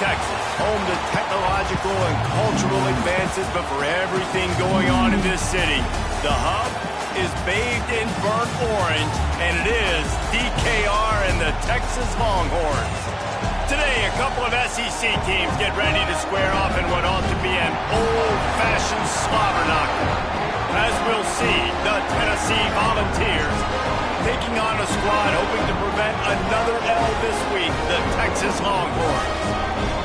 Texas, home to technological and cultural advances, but for everything going on in this city, the hub is bathed in burnt orange, and it is DKR and the Texas Longhorns. Today, a couple of SEC teams get ready to square off in what ought to be an old-fashioned slobber knocker. As we'll see, the Tennessee Volunteers taking on a squad hoping to prevent another L this week, the Texas Longhorns.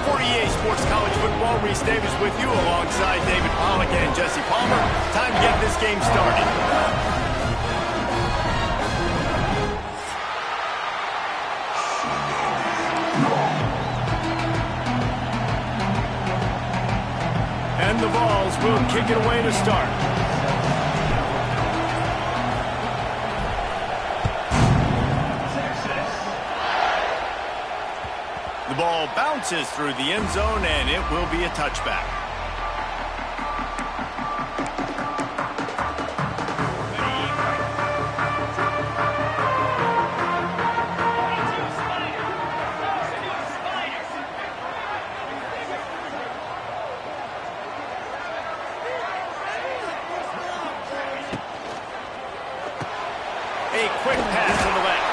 For EA Sports College Football, Reese Davis with you alongside David Pollack and Jesse Palmer. Time to get this game started. And the Vols will kick it away to start. The ball bounces through the end zone, and it will be a touchback. A quick pass to the left.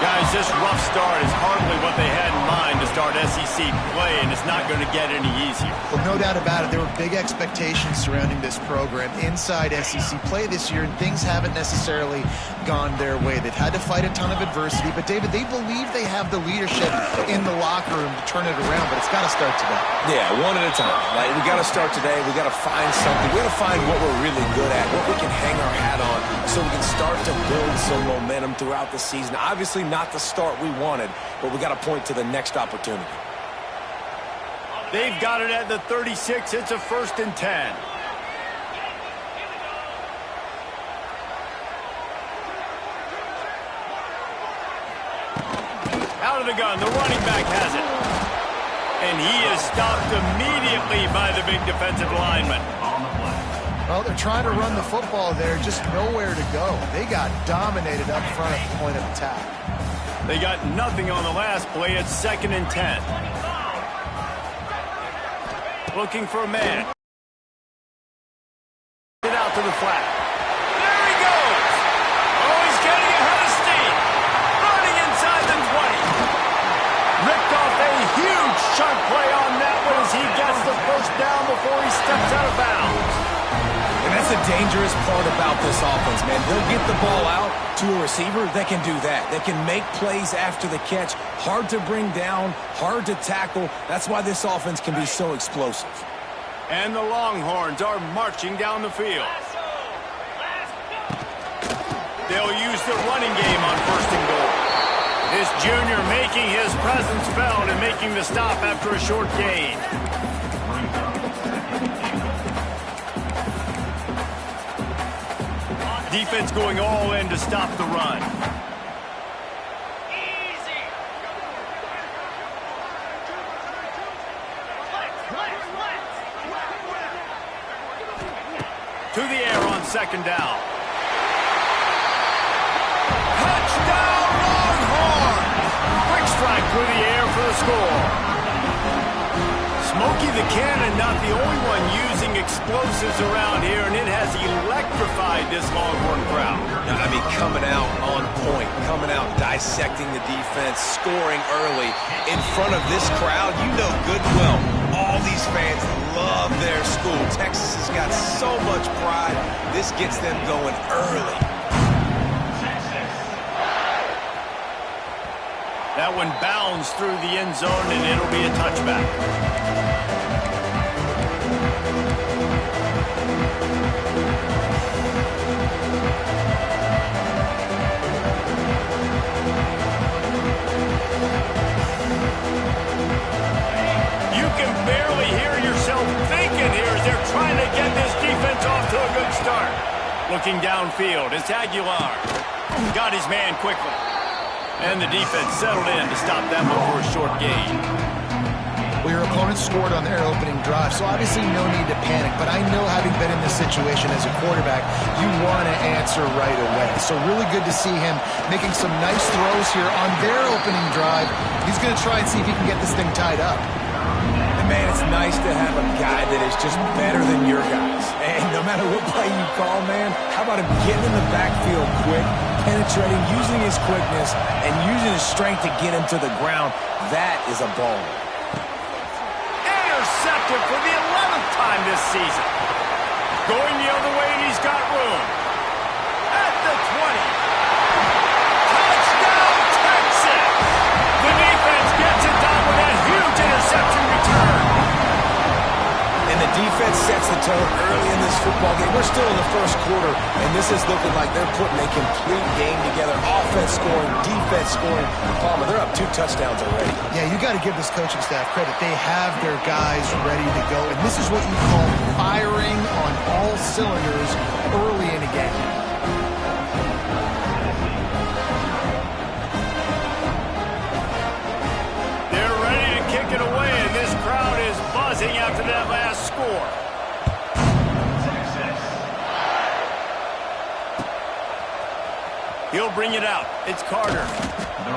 Guys, this rough start is hardly what they had in mind to start SEC play, and it's not going to get any easier. Well, no doubt about it. There were big expectations surrounding this program inside SEC play this year, and things haven't necessarily gone their way. They've had to fight a ton of adversity, but, David, they believe they have the leadership in the locker room to turn it around, but it's got to start today. Yeah, one at a time. Like, we got to start today. We got to find something. We got to find what we're really good at, what we can hang our hat on, so we can start to build some momentum throughout the season. Obviously, not the start we wanted, but we got to point to the next opportunity. They've got it at the 36. It's a 1st and 10. Out of the gun, the running back has it. And he is stopped immediately by the big defensive lineman. Well, they're trying to run the football there, just nowhere to go. They got dominated up front at the point of attack. They got nothing on the last play. It's 2nd and 10. Looking for a man. Get out to the flat. There he goes. Oh, he's getting ahead of steam. Running inside the 20. Ripped off a huge chunk play on that one as he gets the first down before he steps out of bounds. And that's the dangerous part about this offense, man. They'll get the ball out to a receiver. They can do that. They can make plays after the catch. Hard to bring down, hard to tackle. That's why this offense can be so explosive. And the Longhorns are marching down the field. They'll use the running game on 1st and goal. This junior making his presence felt and making the stop after a short gain. Defense going all in to stop the run. Easy. To the air on 2nd down. Touchdown Longhorns! Quick strike through the air for the score. Smokey the Cannon not the only one using explosives around here, and it has electrified this Longhorn crowd. I mean, coming out on point, coming out dissecting the defense, scoring early in front of this crowd. You know good and well, all these fans love their school. Texas has got so much pride. This gets them going early. That one bounds through the end zone, and it'll be a touchback. You can barely hear yourself thinking here as they're trying to get this defense off to a good start. Looking downfield, it's Aguilar. Got his man quickly. And the defense settled in to stop that one for a short gain. Well, your opponent scored on their opening drive, so obviously no need to panic. But I know, having been in this situation as a quarterback, you want to answer right away. So really good to see him making some nice throws here on their opening drive. He's going to try and see if he can get this thing tied up. It's nice to have a guy that is just better than your guys. And no matter what play you call, man, how about him getting in the backfield quick, penetrating, using his quickness, and using his strength to get him to the ground? That is a ball. Intercepted for the 11th time this season. Going the other way, and he's got room. At the 20. Touchdown, Texas! The defense gets it done with a huge interception return. And the defense sets the tone early in this football game. We're still in the first quarter, and this is looking like they're putting a complete game together. Offense scoring, defense scoring. Palmer, they're up 2 touchdowns already. Yeah, you got to give this coaching staff credit. They have their guys ready to go, and this is what you call firing on all cylinders early in a game. They're ready to kick it away, and this crowd is buzzing after that last score. He'll bring it out. It's Carter.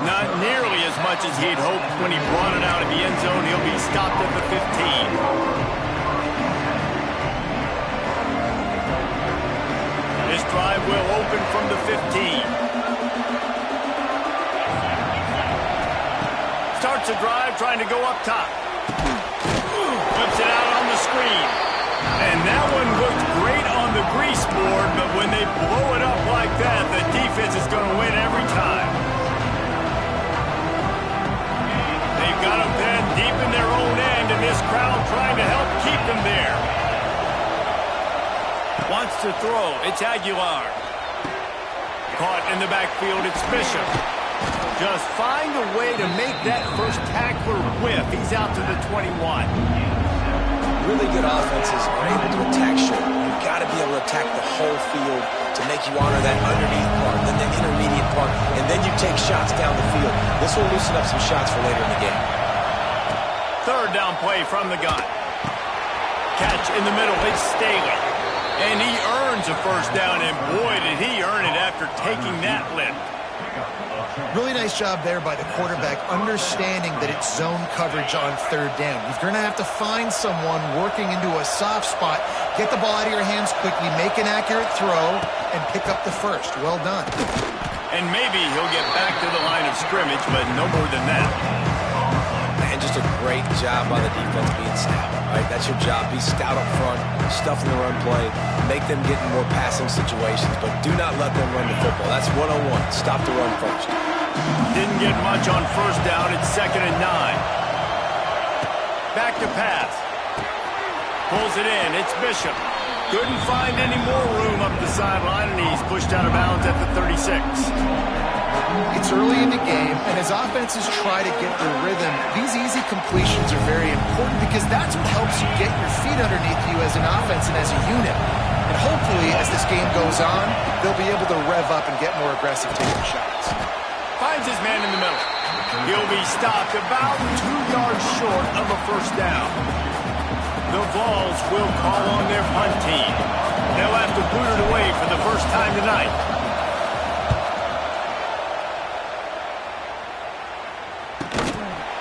Not nearly as much as he'd hoped when he brought it out of the end zone. He'll be stopped at the 15. This drive will open from the 15. Starts a drive trying to go up top. Whips it out on the screen. And that one looked great on the grease board, but when they blow it up like that, the defense is going to win every time. They've got them pinned deep in their own end, and this crowd trying to help keep them there. Wants to throw. It's Aguilar. Caught in the backfield. It's Bishop. Just find a way to make that first tackler whiff. He's out to the 21. Really good offenses are able to attack short. You've got to be able to attack the whole field to make you honor that underneath part, then the intermediate part, and then you take shots down the field. This will loosen up some shots for later in the game. Third down play from the gun. Catch in the middle. It's Staley. And he earns a first down, and boy, did he earn it after taking that lift. Really nice job there by the quarterback, understanding that it's zone coverage on third down. You're going to have to find someone working into a soft spot, get the ball out of your hands quickly, make an accurate throw, and pick up the first. Well done. And maybe he'll get back to the line of scrimmage, but no more than that. And just a great job by the defense being stout, right? That's your job. Be stout up front, stuff in the run play, make them get in more passing situations, but do not let them run the football. That's 101. Stop the run first. Didn't get much on first down. It's 2nd and 9. Back to pass. Pulls it in. It's Bishop. Couldn't find any more room up the sideline, and he's pushed out of bounds at the 36. It's early in the game, and as offenses try to get their rhythm, these easy completions are very important because that's what helps you get your feet underneath you as an offense and as a unit. And hopefully, as this game goes on, they'll be able to rev up and get more aggressive taking shots. Finds his man in the middle. He'll be stopped about 2 yards short of a first down. The Vols will call on their punt team. They'll have to boot it away for the first time tonight.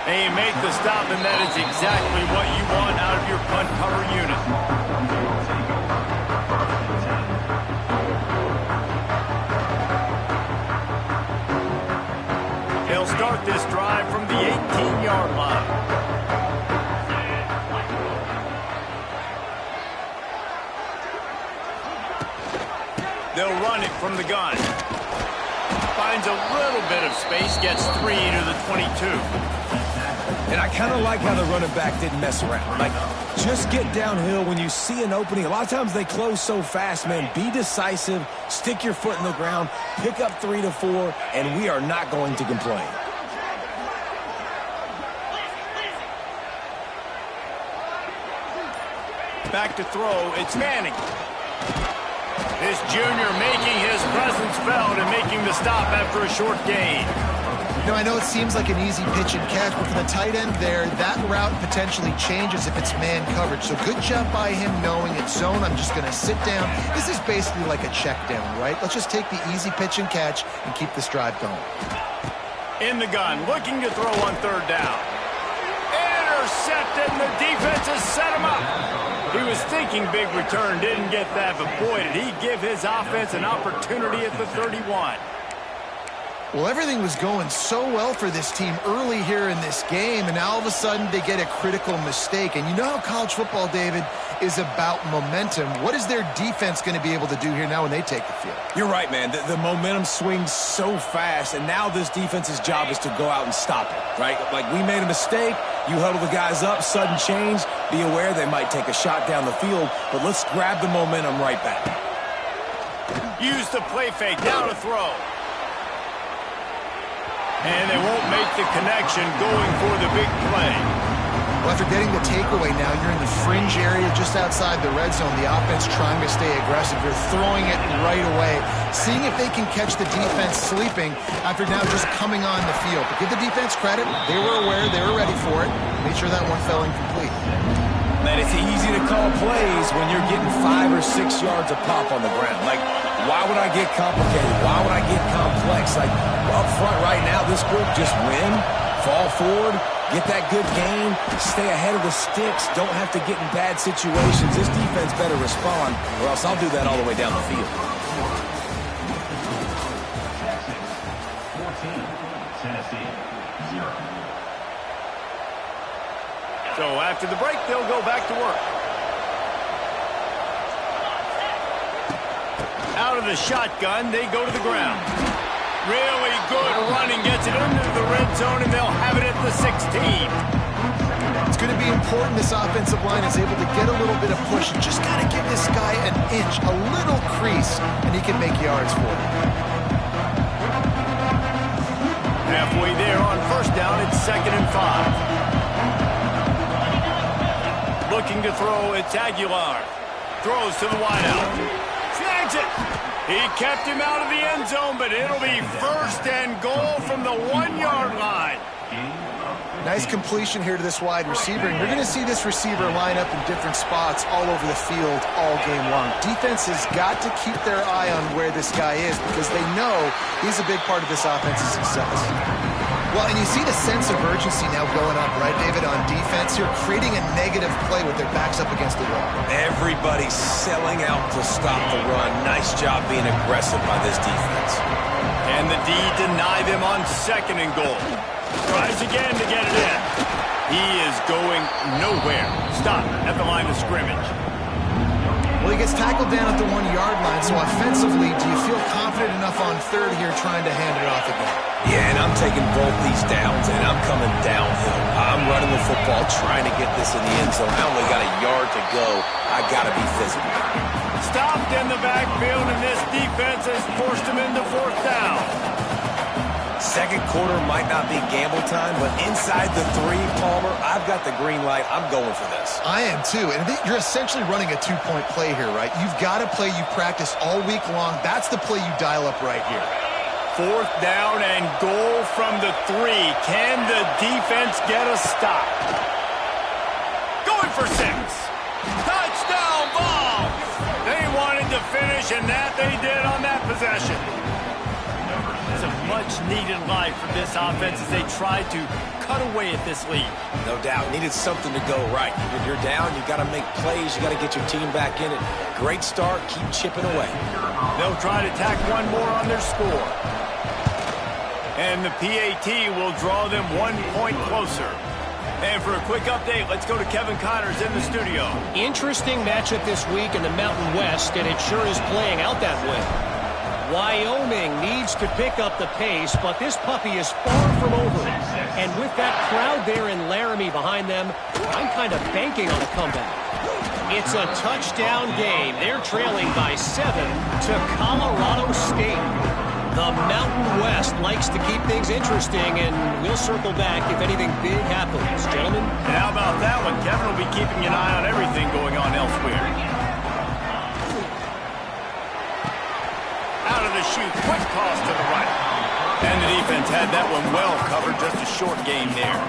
They make the stop, and that is exactly what you want out of your punt cover unit. They'll start this drive from the 18-yard line. They'll run it from the gun. Finds a little bit of space, gets 3 to the 22. And I kind of like how the running back didn't mess around. Like, just get downhill when you see an opening. A lot of times they close so fast, man. Be decisive, stick your foot in the ground, pick up 3 to 4, and we are not going to complain. Back to throw, it's Manning. This junior making his presence felt and making the stop after a short gain. I know it seems like an easy pitch and catch, but for the tight end there, that route potentially changes if it's man coverage. So good job by him knowing it's zone. I'm just going to sit down. This is basically like a check down, right? Let's just take the easy pitch and catch and keep this drive going. In the gun, looking to throw on third down. Intercepted, and the defense is Stinking big return, didn't get that, but boy, did he give his offense an opportunity at the 31. Well, everything was going so well for this team early here in this game, and now all of a sudden they get a critical mistake. And you know how college football, David, is about momentum. What is their defense going to be able to do here now when they take the field? You're right, man. The momentum swings so fast, and now this defense's job is to go out and stop it, right? Like, we made a mistake. You huddle the guys up, sudden change. Be aware they might take a shot down the field, but let's grab the momentum right back. Use the play fake, now to throw. And they won't make the connection going for the big play. Well, after getting the takeaway now, you're in the fringe area just outside the red zone. The offense trying to stay aggressive. You're throwing it right away, seeing if they can catch the defense sleeping after now just coming on the field. But give the defense credit. They were aware. They were ready for it. Made sure that one fell incomplete. Man, it's easy to call plays when you're getting 5 or 6 yards of pop on the ground. Like, why would I get complicated? Why would I get complex? Like, up front right now, this group just win, fall forward, get that good gain, stay ahead of the sticks, don't have to get in bad situations. This defense better respond, or else I'll do that all the way down the field. 14, Tennessee, 0. So after the break, they'll go back to work. Out of the shotgun, they go to the ground. Really good running, gets it into the red zone, and they'll have it at the 16. It's going to be important this offensive line is able to get a little bit of push and just got to give this guy an inch, a little crease, and he can make yards for it. Halfway there on first down, it's 2nd and 5. Looking to throw, it's Aguilar. Throws to the wideout. Snags it. He kept him out of the end zone, but it'll be 1st and goal from the 1-yard line. Nice completion here to this wide receiver, and you're going to see this receiver line up in different spots all over the field all game long. Defense has got to keep their eye on where this guy is because they know he's a big part of this offense's success. Well, and you see the sense of urgency now going up, right, David, on defense here, creating a negative play with their backs up against the wall. Everybody's selling out to stop the run. Nice job being aggressive by this defense. And the D deny them on 2nd and goal. Tries again to get it in. He is going nowhere. Stop at the line of scrimmage. Well, he gets tackled down at the 1-yard line, so offensively, do you feel confident enough on 3rd here trying to hand it off again? Yeah, and I'm taking both these downs, and I'm coming downhill. I'm running the football, trying to get this in the end zone. I only got a yard to go. I got to be physical. Stopped in the backfield, and this defense has forced him into 4th down. 2nd quarter might not be gamble time, but inside the 3, Palmer, I've got the green light. I'm going for this. I am too, and you're essentially running a 2-point play here, right? You've got a play you practice all week long. That's the play you dial up right here. 4th down and goal from the 3. Can the defense get a stop? Going for 6. Touchdown ball! They wanted to finish, and that they did on that possession. It's a much-needed life for this offense as they try to cut away at this lead. No doubt. Needed something to go right. You're down. You got to make plays. You got to get your team back in it. Great start. Keep chipping away. They'll try to tack one more on their score. And the PAT will draw them 1 point closer. And for a quick update, let's go to Kevin Connors in the studio. Interesting matchup this week in the Mountain West, and it sure is playing out that way. Wyoming needs to pick up the pace, but this puppy is far from over. And with that crowd there in Laramie behind them, I'm kind of banking on a comeback. It's a touchdown game. They're trailing by 7 to Colorado State. The Mountain West likes to keep things interesting, and we'll circle back if anything big happens. Gentlemen? And how about that one? Kevin will be keeping an eye on everything going on elsewhere. Out of the chute, quick toss to the right. And the defense had that one well covered, just a short game there.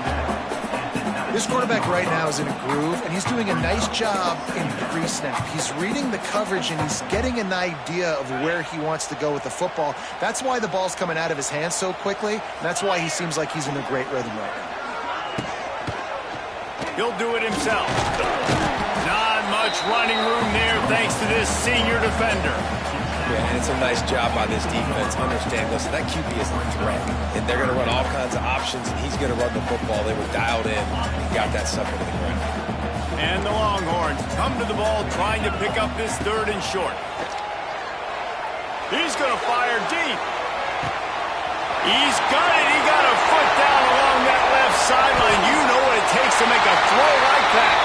This quarterback right now is in a groove, and he's doing a nice job in pre-snap. He's reading the coverage, and he's getting an idea of where he wants to go with the football. That's why the ball's coming out of his hands so quickly, and that's why he seems like he's in a great rhythm right now. He'll do it himself. Not much running room there thanks to this senior defender. Yeah, and it's a nice job by this defense. Understand, listen, that QB is a threat, and they're going to run all kinds of options, and he's going to run the football. They were dialed in and got that sucker to the ground. And the Longhorns come to the ball trying to pick up this 3rd and short. He's going to fire deep. He's got it. He got a foot down along that left sideline. You know what it takes to make a throw like that.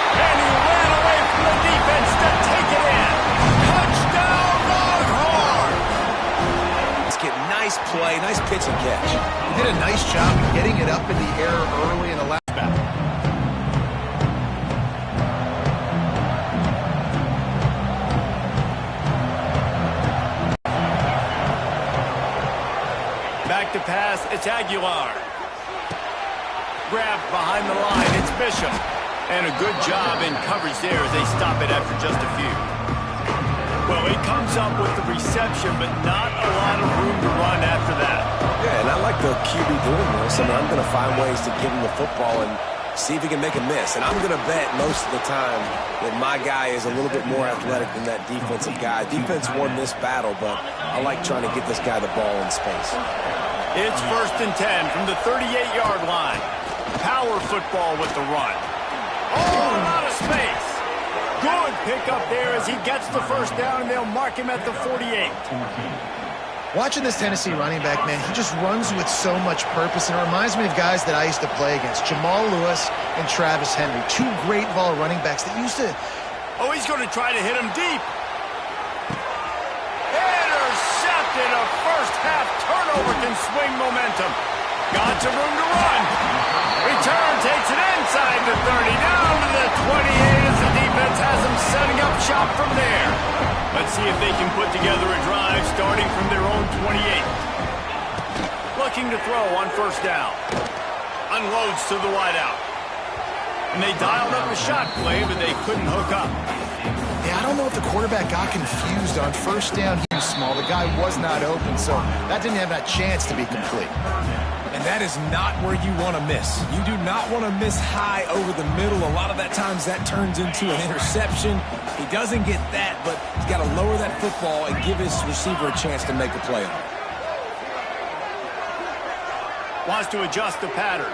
And he ran away from the defense to take it in. Touchdown, Longhorn! Let's get nice play, nice pitch and catch. He did a nice job getting it up in the air early in the last battle. Back to pass, it's Aguilar. Grabbed behind the line, it's Bishop. And a good job in coverage there as they stop it after just a few. Well, he comes up with the reception, but not a lot of room to run after that. Yeah, and I like the QB doing this. I mean, I'm going to find ways to give him the football and see if he can make a miss. And I'm going to bet most of the time that my guy is a little bit more athletic than that defensive guy. Defense won this battle, but I like trying to get this guy the ball in space. It's 1st and 10 from the 38-yard line. Power football with the run. Oh, a lot of space. Good pickup there as he gets the 1st down, and they'll mark him at the 48. Watching this Tennessee running back, man, he just runs with so much purpose, and it reminds me of guys that I used to play against, Jamal Lewis and Travis Henry, 2 great ball running backs that used to... Oh, he's going to try to hit him deep. Intercepted. A first-half turnover can swing momentum. Got some room to run. Return takes it inside the 30, down to the 28 as the defense has them setting up shop from there. Let's see if they can put together a drive starting from their own 28. Looking to throw on 1st down. Unloads to the wideout. And they dialed up a shot play, but they couldn't hook up. Yeah, I don't know if the quarterback got confused on 1st down. He was small. The guy was not open, so that didn't have that chance to be complete. And that is not where you want to miss. You do not want to miss high over the middle. A lot of that times that turns into an interception. He doesn't get that, but he's got to lower that football and give his receiver a chance to make a play on it. Wants to adjust the pattern.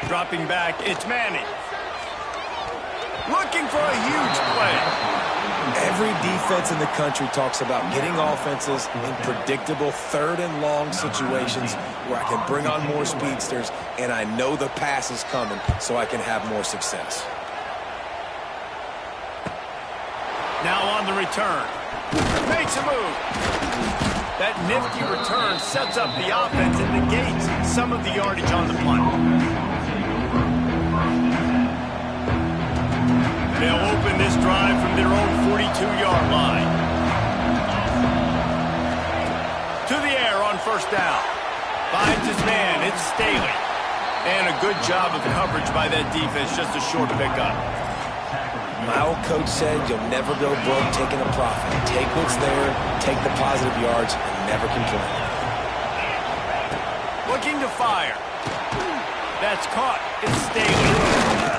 Dropping back, it's Manning. Looking for a huge play. Every defense in the country talks about getting offenses in predictable 3rd and long situations where I can bring on more speedsters and I know the pass is coming so I can have more success. Now on the return. Makes a move. That nifty return sets up the offense and negates some of the yardage on the punt. They'll open this drive from their own 42-yard line. To the air on 1st down. Finds his man. It's Staley. And a good job of coverage by that defense. Just a short pickup. My old coach said you'll never go broke taking a profit. Take what's there, take the positive yards, and never complain. Looking to fire. That's caught. It's Staley.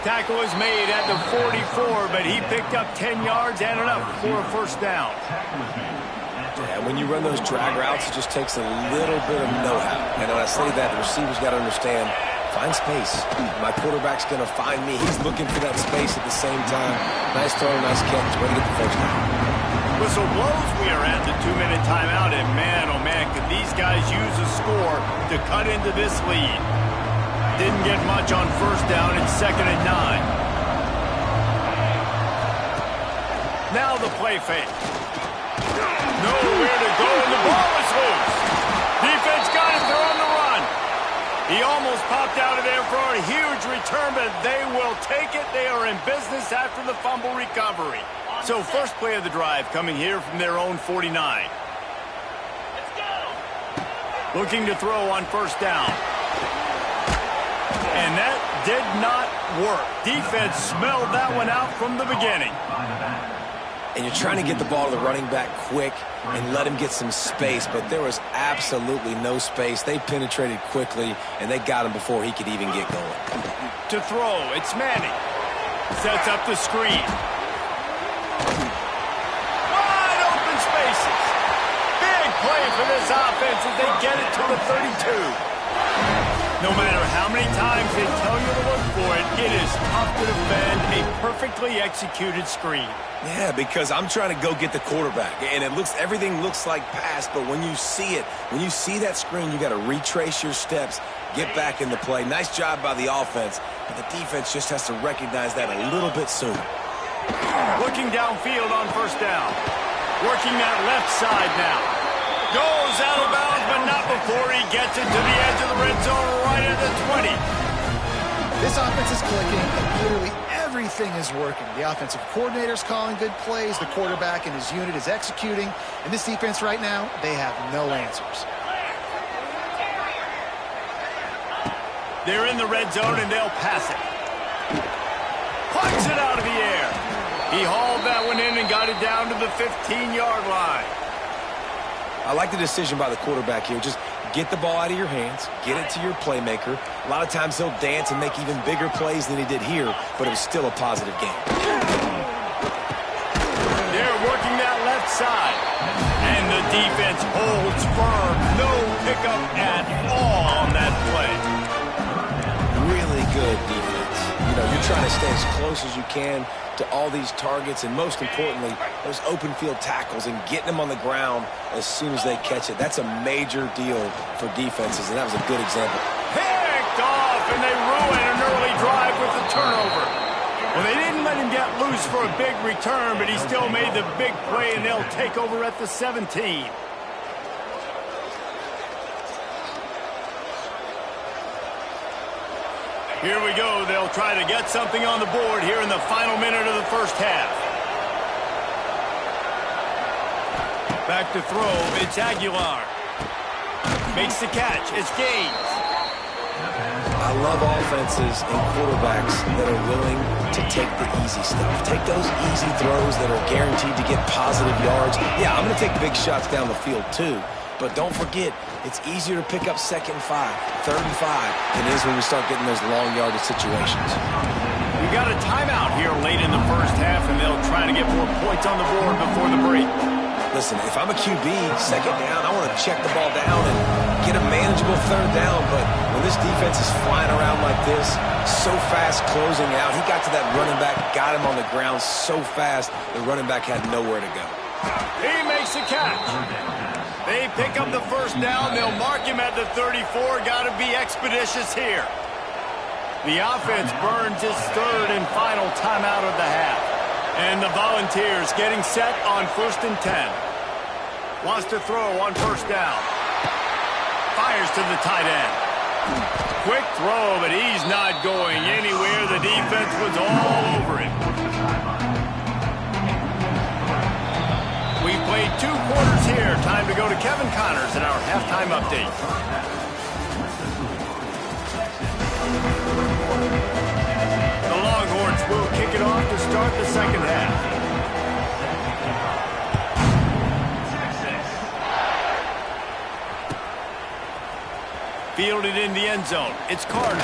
Tackle is made at the 44, but he picked up 10 yards and enough for a 1st down. Yeah, when you run those drag routes, it just takes a little bit of know-how. And when I say that, the receiver's got to understand, find space. My quarterback's going to find me. He's looking for that space at the same time. Nice throw, nice catch. Way to get the 1st down. Whistle blows. We are at the 2-minute timeout, and man, oh man, could these guys use a score to cut into this lead. Didn't get much on 1st down. It's 2nd and 9. Now the play fake. Nowhere to go, and the ball is loose. Defense got it. They're on the run. He almost popped out of there for a huge return, but they will take it. They are in business after the fumble recovery. So 1st play of the drive coming here from their own 49. Looking to throw on 1st down. And that did not work. Defense smelled that one out from the beginning. And you're trying to get the ball to the running back quick and let him get some space, but there was absolutely no space. They penetrated quickly, and they got him before he could even get going. To throw, it's Manning. Sets up the screen. Wide open spaces. Big play for this offense as they get it to the 32. No matter how many times they tell you to look for it, it is tough to defend a perfectly executed screen. Yeah, because I'm trying to go get the quarterback, and everything looks like pass, but when you see it, when you see that screen, you got to retrace your steps, get back in the play. Nice job by the offense, but the defense just has to recognize that a little bit sooner. Looking downfield on first down. Working that left side now. Goes out of bounds, but not before he gets it to the edge of the red zone right at the 20. This offense is clicking, and literally everything is working. The offensive coordinator's calling good plays, the quarterback and his unit is executing, and this defense right now, they have no answers. They're in the red zone, and they'll pass it. Punts it out of the air. He hauled that one in and got it down to the 15-yard line. I like the decision by the quarterback here. Just get the ball out of your hands, get it to your playmaker. A lot of times he'll dance and make even bigger plays than he did here, but it was still a positive game. They're working that left side, and the defense holds firm. No pickup at all on that play. Really good defense. You know, you're trying to stay as close as you can to all these targets, and most importantly, those open field tackles and getting them on the ground as soon as they catch it. That's a major deal for defenses, and that was a good example. Picked off, and they ruin an early drive with the turnover. Well, they didn't let him get loose for a big return, but he still made the big play, and they'll take over at the 17. Here we go. They'll try to get something on the board here in the final minute of the first half. Back to throw. It's Aguilar. Makes the catch. It's Gaines. I love offenses and quarterbacks that are willing to take the easy stuff. Take those easy throws that are guaranteed to get positive yards. Yeah, I'm going to take big shots down the field too. But don't forget, it's easier to pick up 2nd and 5, 3rd and 5 than it is when we start getting those long yardage situations. We got a timeout here late in the first half, and they'll try to get more points on the board before the break. Listen, if I'm a QB, 2nd down, I want to check the ball down and get a manageable 3rd down. But when this defense is flying around like this, so fast closing out, he got to that running back, got him on the ground so fast, the running back had nowhere to go. He makes the catch. They pick up the first down. They'll mark him at the 34. Got to be expeditious here. The offense burns its 3rd and final timeout of the half. And the Volunteers getting set on 1st and 10. Wants to throw on first down. Fires to the tight end. Quick throw, but he's not going anywhere. The defense was all over him. We've played 2 quarters here. Time to go to Kevin Connors in our halftime update. The Longhorns will kick it off to start the second half. Fielded in the end zone. It's Carter.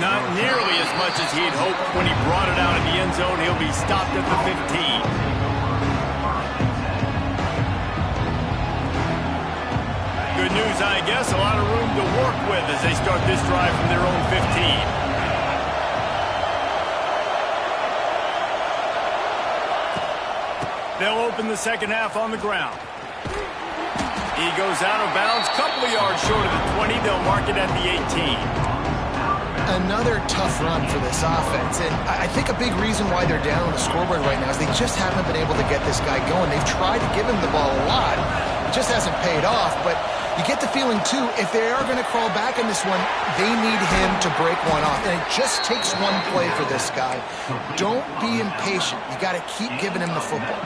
Not nearly as much as he had hoped when he brought it out in the end zone. He'll be stopped at the 15. Good news, I guess. A lot of room to work with as they start this drive from their own 15. They'll open the second half on the ground. He goes out of bounds, couple of yards short of the 20. They'll mark it at the 18. Another tough run for this offense, and I think a big reason why they're down on the scoreboard right now is they just haven't been able to get this guy going. They've tried to give him the ball a lot. It just hasn't paid off, but you get the feeling, too, if they are going to crawl back in this one, they need him to break one off, and it just takes one play for this guy. Don't be impatient. You got to keep giving him the football.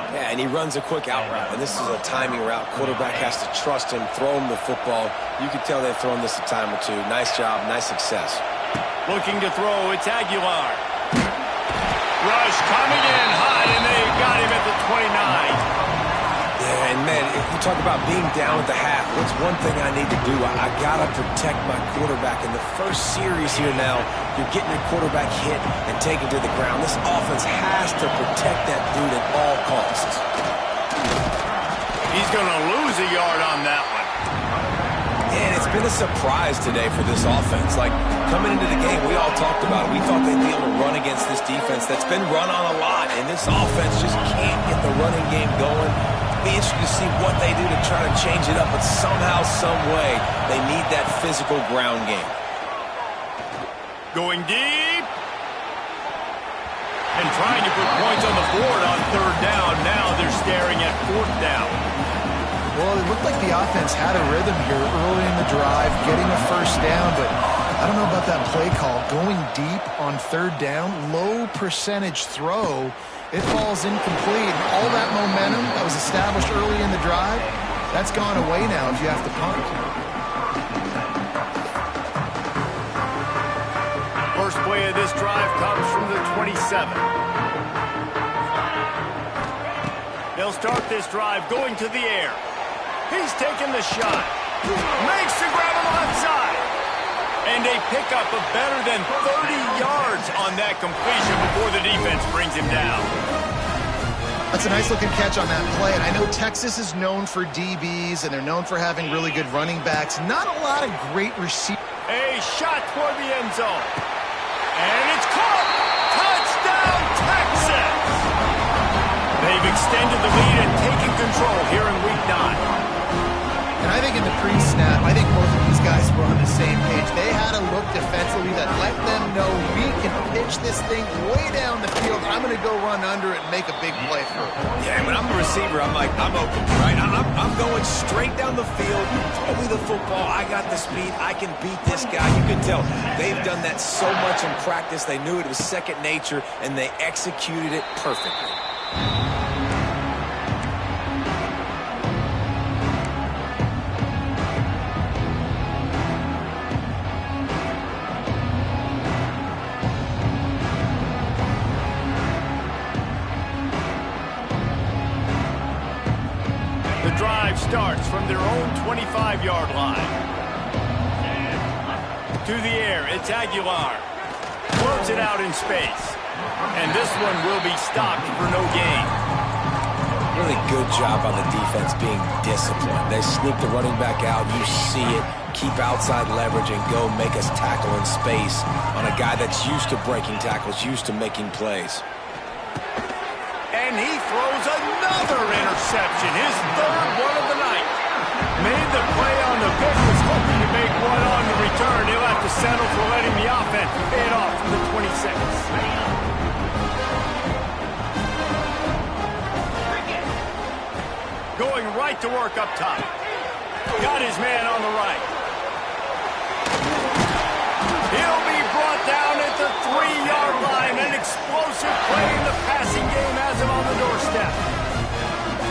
Yeah, and he runs a quick out route, and this is a timing route. Quarterback has to trust him, throw him the football. You can tell they've thrown this a time or two. Nice job, nice success. Looking to throw, it's Aguilar. Rush coming in hot, and they got him at the 29. Yeah, and man, if you talk about being down at the half, what's one thing I need to do? I got to protect my quarterback. In the first series here now, you're getting your quarterback hit and taken to the ground. This offense has to protect that dude at all costs. He's going to lose a yard on that one. And it's been a surprise today for this offense. Like, coming into the game, we all talked about it. We thought they'd be able to run against this defense that's been run on a lot, and this offense just can't get the running game going. Be interested to see what they do to try to change it up, but somehow, some way, they need that physical ground game. Going deep. And trying to put points on the board on third down. Now they're staring at fourth down. Well, it looked like the offense had a rhythm here early in the drive, getting a first down, but I don't know about that play call. Going deep on third down, low percentage throw, it falls incomplete. All that momentum that was established early in the drive, that's gone away now if you have to punt. First play of this drive comes from the 27. They'll start this drive going to the air. He's taking the shot. Makes the grab on the left side. And they pick up a better than 30 yards on that completion before the defense brings him down. That's a nice-looking catch on that play, and I know Texas is known for DBs, and they're known for having really good running backs. Not a lot of great receivers. A shot toward the end zone. And it's caught. Touchdown, Texas! They've extended the lead and taken control here in Week 9. And I think in the pre-snap, I think both of these guys were on the same page. They had a look defensively that let them know we can pitch this thing way down the field. I'm going to go run under it and make a big play through. Yeah, when I'm the receiver, I'm like, I'm open, right? I'm going straight down the field. Throw me the football. I got the speed. I can beat this guy. You can tell they've done that so much in practice. They knew it was second nature, and they executed it perfectly. The drive starts from their own 25-yard line. To the air, it's Aguilar. Floats it out in space. And this one will be stopped for no gain. Really good job on the defense being disciplined. They sneak the running back out. You see it. Keep outside leverage and go make us tackle in space on a guy that's used to breaking tackles, used to making plays. And he throws another interception, his third one of the night. Made the play on the pick, was hoping to make one on the return. He'll have to settle for letting the offense pay it off from the 26. Going right to work up top. Got his man on the right. He'll be brought down at the 3-yard line. An explosive play in the passing game has him on the doorstep.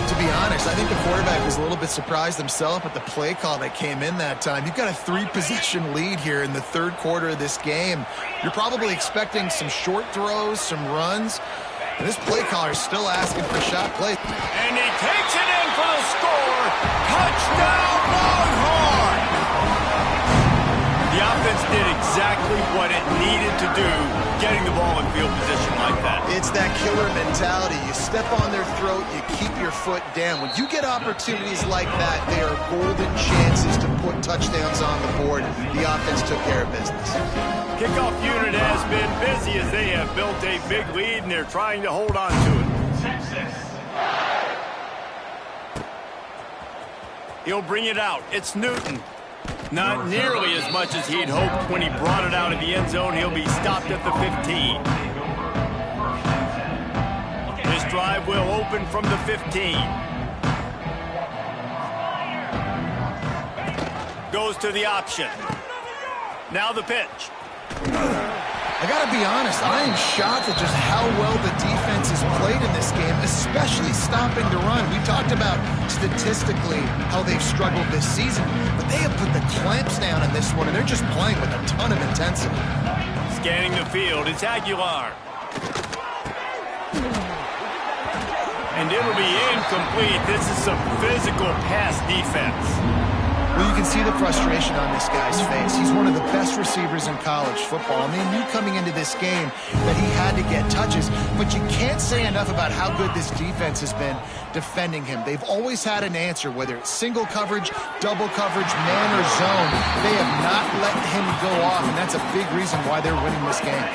To be honest, I think the quarterback was a little bit surprised himself at the play call that came in that time. You've got a 3-possession lead here in the third quarter of this game. You're probably expecting some short throws, some runs. And this play caller is still asking for shot play. And he takes it in for the score. Touchdown, Longhorn! The offense did exactly what it needed to do, getting the ball in field position like that. It's that killer mentality. You step on their throat, you keep your foot down. When you get opportunities like that, they are golden chances to put touchdowns on the board. The offense took care of business. Kickoff unit has been busy as they have built a big lead, and they're trying to hold on to it. He'll bring it out. It's Newton. Not nearly as much as he'd hoped when he brought it out of the end zone. He'll be stopped at the 15. This drive will open from the 15. Goes to the option. Now the pitch. I got to be honest, I am shocked at just how well the defense has played in this game, especially stopping the run. We talked about statistically how they've struggled this season, but they have put the clamps down in this one, and they're just playing with a ton of intensity. Scanning the field, it's Aguilar. And it'll be incomplete. This is some physical pass defense. Well, you can see the frustration on this guy's face. He's one of the best receivers in college football. I mean, knew coming into this game that he had to get touches, but you can't say enough about how good this defense has been defending him. They've always had an answer, whether it's single coverage, double coverage, man or zone. They have not let him go off, and that's a big reason why they're winning this game.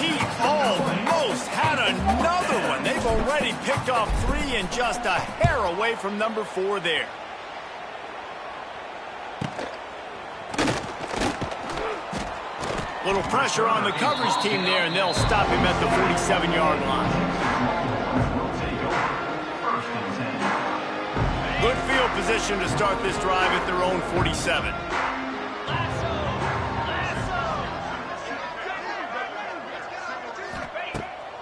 He almost had another one. They've already picked off 3 and just a hair away from number 4 there. Little pressure on the coverage team there, and they'll stop him at the 47-yard line. Good field position to start this drive at their own 47.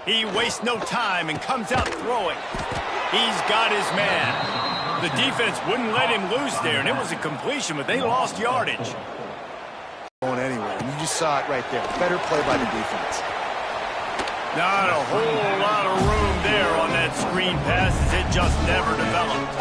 He wastes no time and comes out throwing. He's got his man. The defense wouldn't let him loose there, and it was a completion, but they lost yardage. Going anywhere, and you just saw it right there. Better play by the defense. Not a whole lot of room there on that screen pass, as it just never developed.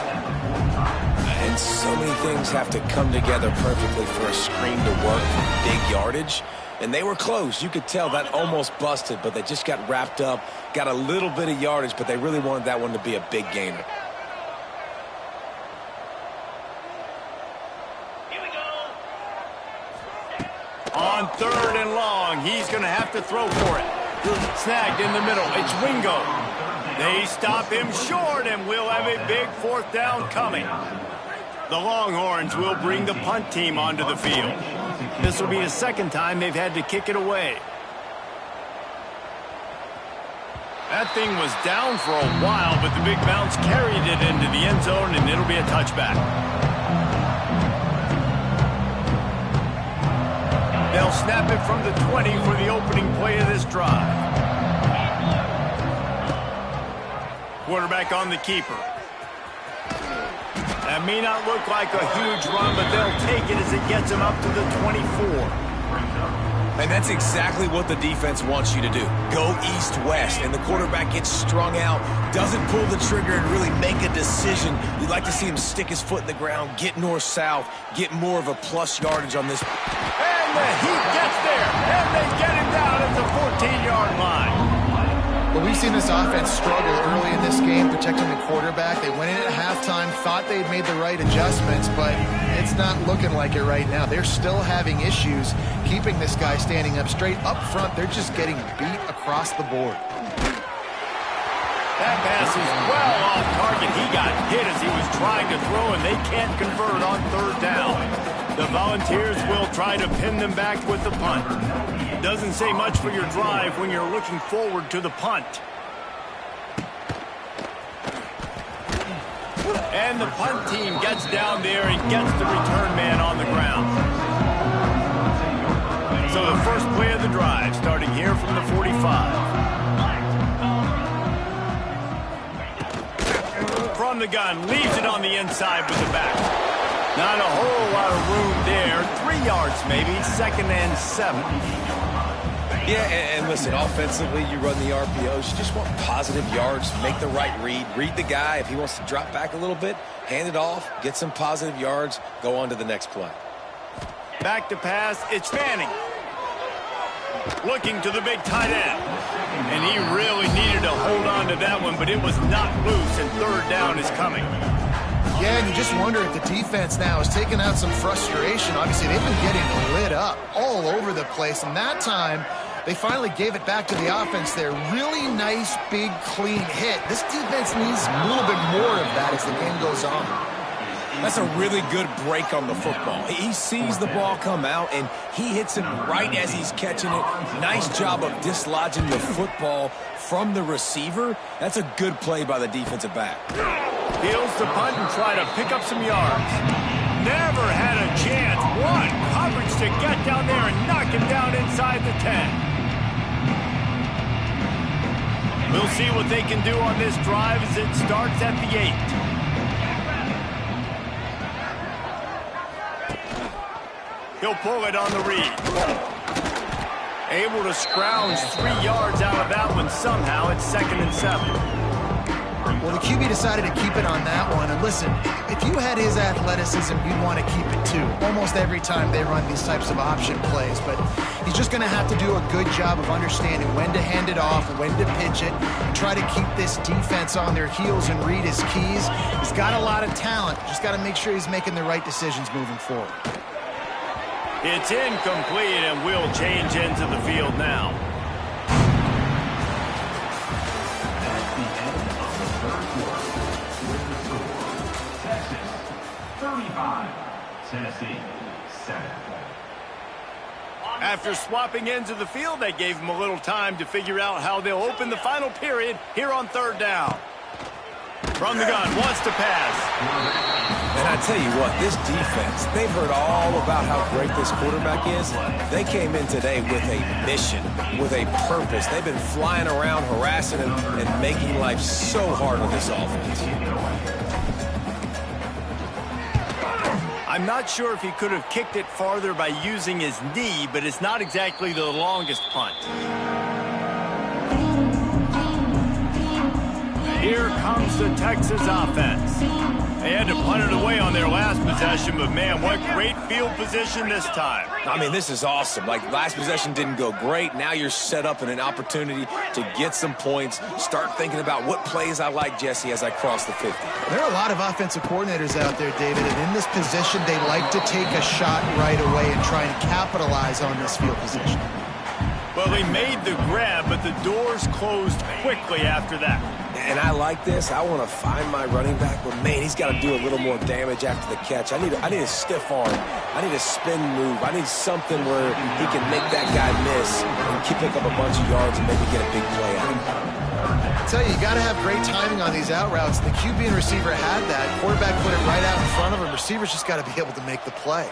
And so many things have to come together perfectly for a screen to work for big yardage. And they were close. You could tell that almost busted, but they just got wrapped up, got a little bit of yardage, but they really wanted that one to be a big gainer. On 3rd and long, he's going to have to throw for it. Snagged in the middle. It's Wingo. They stop him short, and we'll have a big 4th down coming. The Longhorns will bring the punt team onto the field. This will be the 2nd time they've had to kick it away. That thing was down for a while, but the big bounce carried it into the end zone, and it'll be a touchback. They'll snap it from the 20 for the opening play of this drive. Quarterback on the keeper. That may not look like a huge run, but they'll take it as it gets them up to the 24. And that's exactly what the defense wants you to do. Go east-west, and the quarterback gets strung out, doesn't pull the trigger and really make a decision. You'd like to see him stick his foot in the ground, get north-south, get more of a plus yardage on this. And the heat gets there, and they get him down at the 14-yard line. Well, we've seen this offense struggle early in this game protecting the quarterback. They went in at halftime, thought they'd made the right adjustments, but it's not looking like it right now. They're still having issues keeping this guy standing up straight. Up front, they're just getting beat across the board. That pass is well off target. He got hit as he was trying to throw, and they can't convert on 3rd down. The Volunteers will try to pin them back with the punt. Doesn't say much for your drive when you're looking forward to the punt. And the punt team gets down there and gets the return man on the ground. So the first play of the drive starting here from the 45. From the gun, leaves it on the inside with the back. Not a whole lot of room there. 3 yards maybe, 2nd and 7. Yeah, and listen, offensively, you run the RPOs. You just want positive yards, make the right read. Read the guy. If he wants to drop back a little bit, hand it off, get some positive yards, go on to the next play. Back to pass, it's Fanning. Looking to the big tight end. And he really needed to hold on to that one, but it was not loose, and 3rd down is coming. Yeah, and you just wonder if the defense now is taking out some frustration. Obviously, they've been getting lit up all over the place, and that time they finally gave it back to the offense there. Really nice, big, clean hit. This defense needs a little bit more of that as the game goes on. That's a really good break on the football. He sees the ball come out, and he hits it right as he's catching it. Nice job of dislodging the football from the receiver. That's a good play by the defensive back. Heels to punt and try to pick up some yards. Never had a chance. One coverage to get down there and knock him down inside the 10. We'll see what they can do on this drive as it starts at the 8. He'll pull it on the read. Able to scrounge 3 yards out of that one somehow. It's 2nd and 7. Well, the QB decided to keep it on that one. And listen, if you had his athleticism, you'd want to keep it too. Almost every time they run these types of option plays. But he's just going to have to do a good job of understanding when to hand it off, when to pitch it, and try to keep this defense on their heels and read his keys. He's got a lot of talent. Just got to make sure he's making the right decisions moving forward. It's incomplete, and we'll change into the field now. At the end of the third quarter, with the score, Texas 35, Tennessee 7. After swapping into the field, they gave him a little time to figure out how they'll open the final period here on third down. From the gun, wants to pass. And I tell you what, this defense, they've heard all about how great this quarterback is. They came in today with a mission, with a purpose. They've been flying around, harassing him, and making life so hard on this offense. I'm not sure if he could have kicked it farther by using his knee, but it's not exactly the longest punt. Here comes the Texas offense. They had to punt it away on their last possession, but man, what great field position this time. I mean, this is awesome. Like, last possession didn't go great. Now you're set up in an opportunity to get some points. Start thinking about what plays I like, Jesse, as I cross the 50. There are a lot of offensive coordinators out there, David, and in this position, they like to take a shot right away and try and capitalize on this field position. Well, they made the grab, but the doors closed quickly after that. And I like this. I want to find my running back, but man, he's got to do a little more damage after the catch. I need a stiff arm. I need a spin move. I need something where he can make that guy miss and pick up a bunch of yards and maybe get a big play out of it. I tell you, you got to have great timing on these out routes. The QB and receiver had that. Quarterback put it right out in front of him. Receivers just got to be able to make the play.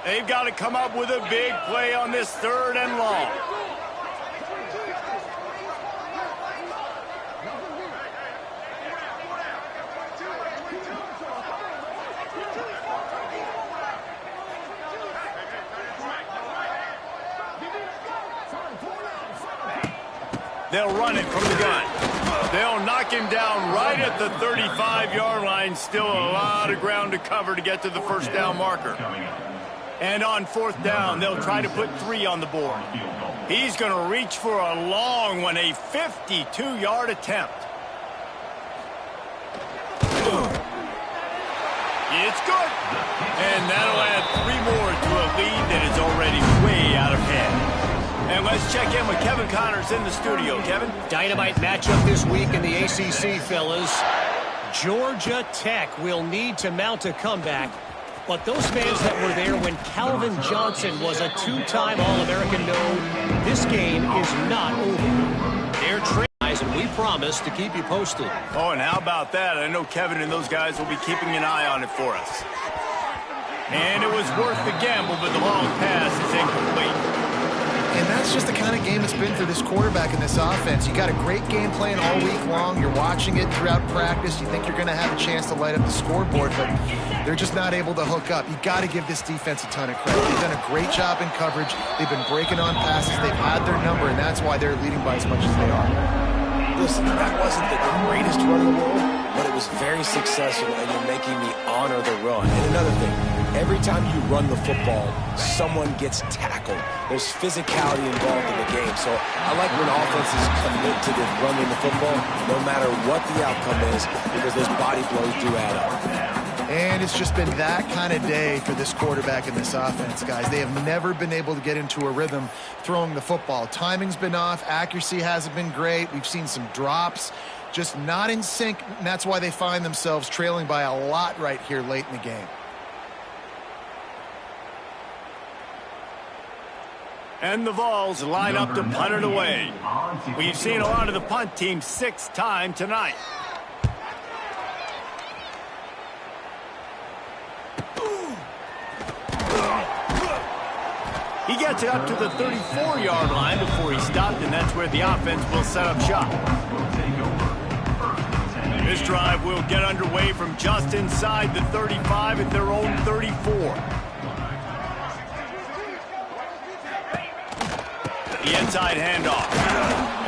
They've got to come up with a big play on this third and long. They'll run it from the gun. They'll knock him down right at the 35-yard line. Still a lot of ground to cover to get to the first down marker. And on fourth down, they'll try to put 3 on the board. He's going to reach for a long one, a 52-yard attempt. It's good. And that'll add 3 more to a lead that is already way out of hand. And let's check in with Kevin Connors in the studio. Kevin? Dynamite matchup this week in the ACC, fellas. Georgia Tech will need to mount a comeback. But those fans that were there when Calvin Johnson was a 2-time All-American know this game is not over. They're trying, and we promise to keep you posted. Oh, and how about that? I know Kevin and those guys will be keeping an eye on it for us. And it was worth the gamble, but the long pass is incomplete. And that's just the kind of game it's been for this quarterback in this offense. You got a great game plan all week long. You're watching it throughout practice. You think you're going to have a chance to light up the scoreboard, but they're just not able to hook up. You got to give this defense a ton of credit. They've done a great job in coverage. They've been breaking on passes. They've had their number, and that's why they're leading by as much as they are. Listen, that wasn't the greatest run in the world, but it was very successful, and you're making me honor the run. And another thing, every time you run the football, someone gets tackled. There's physicality involved in the game. So I like when offenses commit to this running the football, no matter what the outcome is, because those body blows do add up. And it's just been that kind of day for this quarterback and this offense, guys. They have never been able to get into a rhythm throwing the football. Timing's been off. Accuracy hasn't been great. We've seen some drops. Just not in sync, and that's why they find themselves trailing by a lot right here late in the game. And the Vols line up to punt it away. We've seen a lot of the punt team 6 times tonight. He gets it up to the 34-yard line before he stopped, and that's where the offense will set up shop. This drive will get underway from just inside the 35 at their own 34. The inside handoff.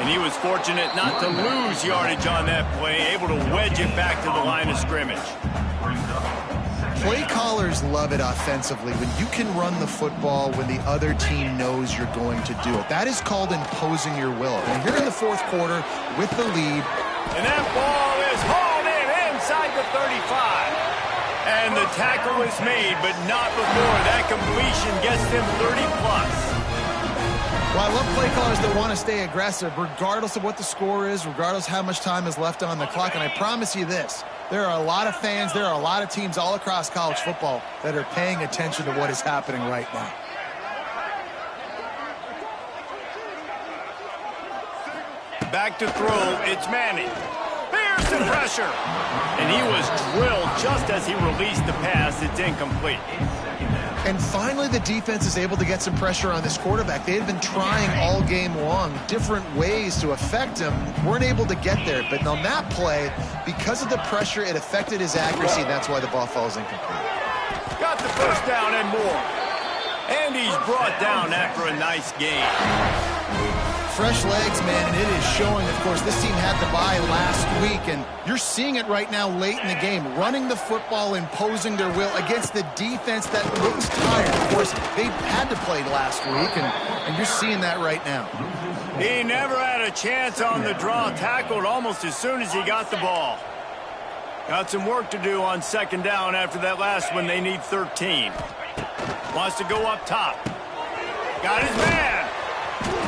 And he was fortunate not to lose yardage on that play, able to wedge it back to the line of scrimmage. Play callers love it offensively when you can run the football when the other team knows you're going to do it. That is called imposing your will. And you're in the fourth quarter with the lead. And that ball is hauled in inside the 35. And the tackle is made, but not before that completion gets them 30+. Well, I love play callers that want to stay aggressive, regardless of what the score is, regardless how much time is left on the clock. And I promise you this, there are a lot of fans, there are a lot of teams all across college football that are paying attention to what is happening right now. Back to throw, it's Manning. Here's the pressure. And he was drilled just as he released the pass. It's incomplete. And finally, the defense is able to get some pressure on this quarterback. They had been trying all game long different ways to affect him. Weren't able to get there. But on that play, because of the pressure, it affected his accuracy, and that's why the ball falls incomplete. Got the first down and more. And he's brought down after a nice game. Fresh legs, man, and it is showing. Of course, this team had the bye last week, and you're seeing it right now late in the game. Running the football, imposing their will against the defense that looks tired. Of course, they had to play last week, and you're seeing that right now. He never had a chance on the draw. Tackled almost as soon as he got the ball. Got some work to do on second down after that last one. They need 13. Wants to go up top. Got his man.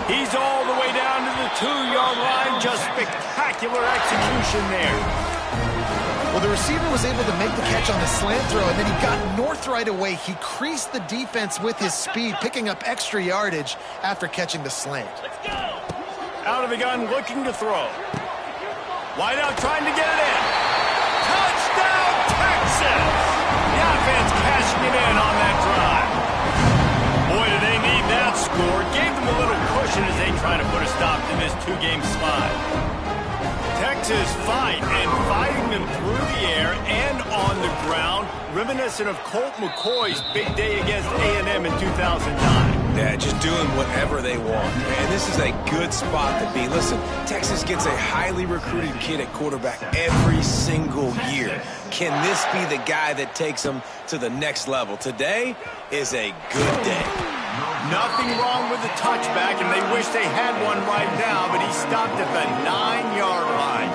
He's all the way down to the 2-yard line. Just spectacular execution there. Well, the receiver was able to make the catch on the slant throw, and then he got north right away. He creased the defense with his speed, picking up extra yardage after catching the slant. Out of the gun, looking to throw. Wide out, trying to get it in. Touchdown, Texas! The offense cashing it in on that drive. Boy, do they need that score. Gave them a little cushion as they try to put a stop to this two-game slide. Texas fighting them through the air and on the ground, reminiscent of Colt McCoy's big day against A&M in 2009. Yeah, just doing whatever they want. And this is a good spot to be. Listen, Texas gets a highly recruited kid at quarterback every single year. Can this be the guy that takes them to the next level? Today is a good day. Nothing wrong with the touchback, and they wish they had one right now, but he stopped at the 9-yard line.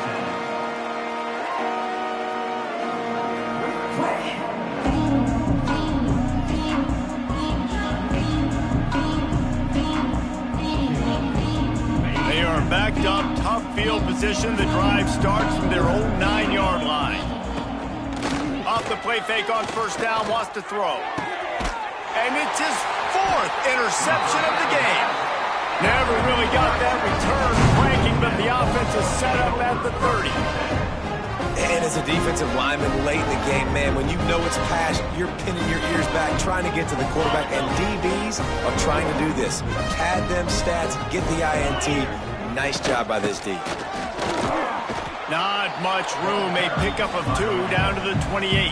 They are backed up, tough field position. The drive starts from their own 9-yard line. Off the play fake on first down, wants to throw. And it's his 4th interception of the game. Never really got that return ranking, but the offense is set up at the 30. And as a defensive lineman late in the game, man, when you know it's pass, you're pinning your ears back, trying to get to the quarterback, and DBs are trying to do this. Pad them stats, get the INT. Nice job by this D. Not much room. A pickup of 2 down to the 28.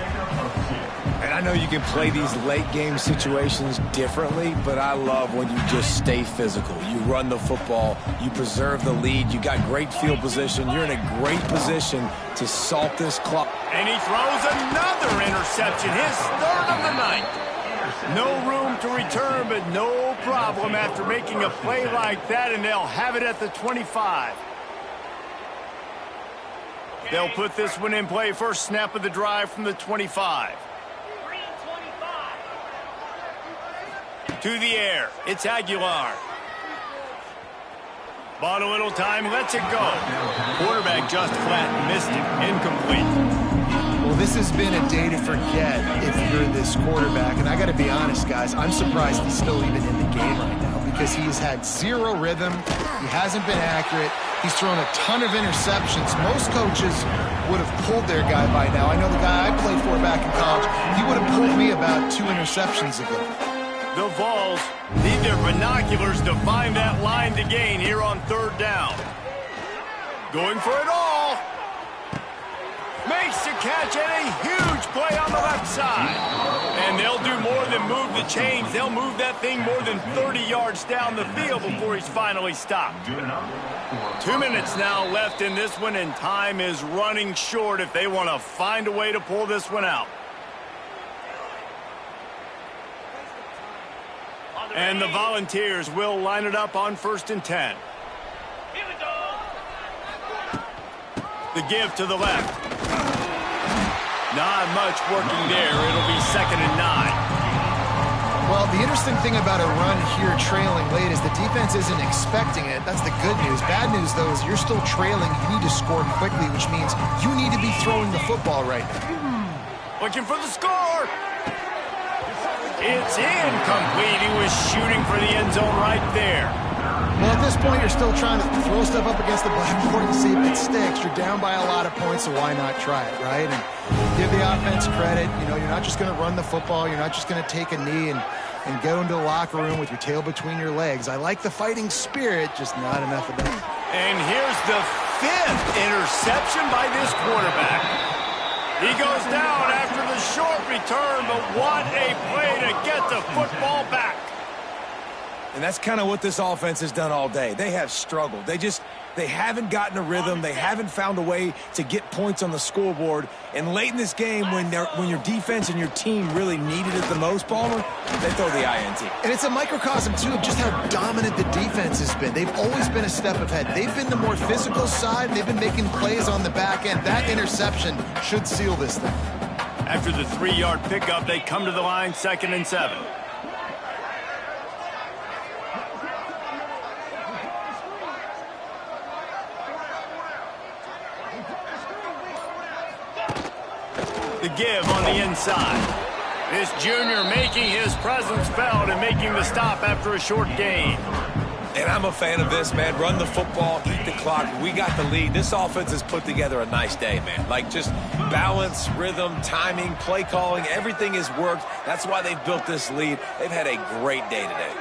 And I know you can play these late game situations differently, but I love when you just stay physical. You run the football, you preserve the lead, you got great field position, you're in a great position to salt this clock. And he throws another interception, his 3rd of the night. No room to return, but no problem after making a play like that, and they'll have it at the 25. They'll put this one in play. First snap of the drive from the 25. To the air. It's Aguilar. Bought a little time, lets it go. Quarterback just flat missed it. Incomplete. Well, this has been a day to forget if you're this quarterback. And I got to be honest, guys, I'm surprised he's still even in the game right now because he's had 0 rhythm. He hasn't been accurate. He's thrown a ton of interceptions. Most coaches would have pulled their guy by now. I know the guy I played for back in college, he would have pulled me about 2 interceptions ago. The Vols need their binoculars to find that line to gain here on 3rd down. Going for it all. Makes the catch and a huge play on the left side. And they'll do more than move the chains. They'll move that thing more than 30 yards down the field before he's finally stopped. 2 minutes now left in this one, and time is running short if they want to find a way to pull this one out. And the Volunteers will line it up on 1st and 10. The give to the left. Not much working there. It'll be 2nd and 9. Well, the interesting thing about a run here trailing late is the defense isn't expecting it. That's the good news. Bad news, though, is you're still trailing. You need to score quickly, which means you need to be throwing the football right now. Looking for the score. It's incomplete. He was shooting for the end zone right there. Well, at this point, you're still trying to throw stuff up against the blackboard and see if it sticks. You're down by a lot of points, so why not try it, right? And give the offense credit. You know, you're not just going to run the football. You're not just going to take a knee and go into the locker room with your tail between your legs. I like the fighting spirit, just not enough of that. And here's the 5th interception by this quarterback. He goes down after the short return, but what a play to get the football back. And that's kind of what this offense has done all day. They have struggled. They haven't gotten a rhythm. They haven't found a way to get points on the scoreboard. And late in this game, when your defense and your team really needed it the most, Palmer, they throw the INT. And it's a microcosm, too, of just how dominant the defense has been. They've always been a step ahead. They've been the more physical side. They've been making plays on the back end. That interception should seal this thing. After the 3-yard pickup, they come to the line, 2nd and 7. The give on the inside. This junior making his presence felt and making the stop after a short gain. And I'm a fan of this, man. Run the football, eat the clock. We got the lead. This offense has put together a nice day, man. Like, just balance, rhythm, timing, play calling, everything has worked. That's why they've built this lead. They've had a great day today.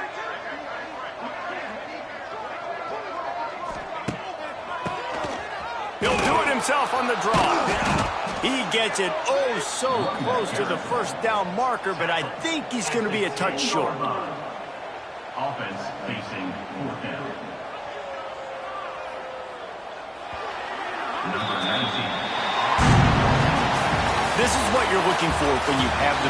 He'll do it himself on the draw. He gets it oh so close to the 1st down marker, but I think he's going to be a touch short. Offense facing 4th down. Number 19. This is what you're looking for when you have the